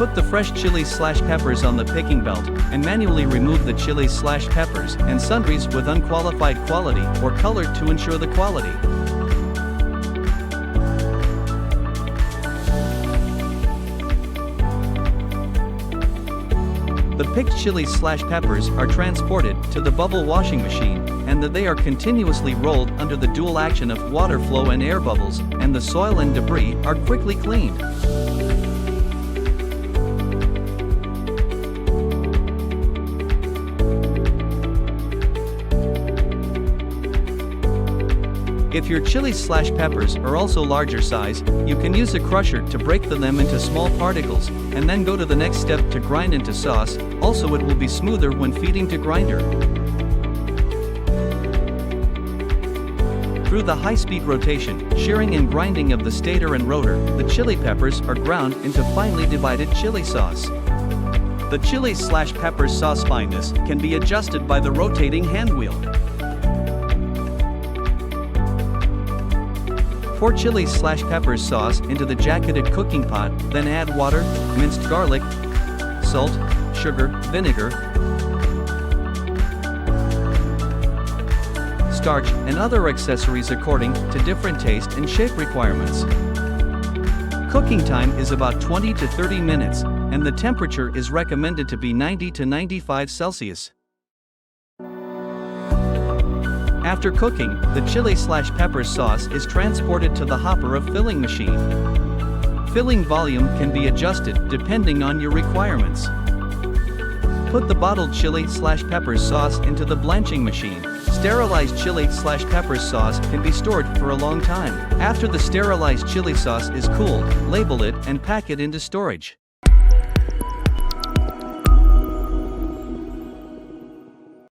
Put the fresh chilies/peppers on the picking belt, and manually remove the chilies/peppers and sundries with unqualified quality or colored to ensure the quality. The picked chilies/peppers are transported to the bubble washing machine, and they are continuously rolled under the dual action of water flow and air bubbles, and the soil and debris are quickly cleaned. If your chilies/peppers are also larger size, you can use a crusher to break them into small particles, and then go to the next step to grind into sauce. Also, it will be smoother when feeding to grinder. Through the high-speed rotation, shearing and grinding of the stator and rotor, the chili peppers are ground into finely divided chili sauce. The chilies/peppers sauce fineness can be adjusted by the rotating hand wheel. Pour chilies/peppers sauce into the jacketed cooking pot, then add water, minced garlic, salt, sugar, vinegar, starch, and other accessories according to different taste and shape requirements. Cooking time is about 20 to 30 minutes, and the temperature is recommended to be 90 to 95 Celsius. After cooking, the chili/peppers sauce is transported to the hopper of filling machine. Filling volume can be adjusted depending on your requirements. Put the bottled chili/peppers sauce into the blanching machine. Sterilized chili/peppers sauce can be stored for a long time. After the sterilized chili sauce is cooled, label it and pack it into storage.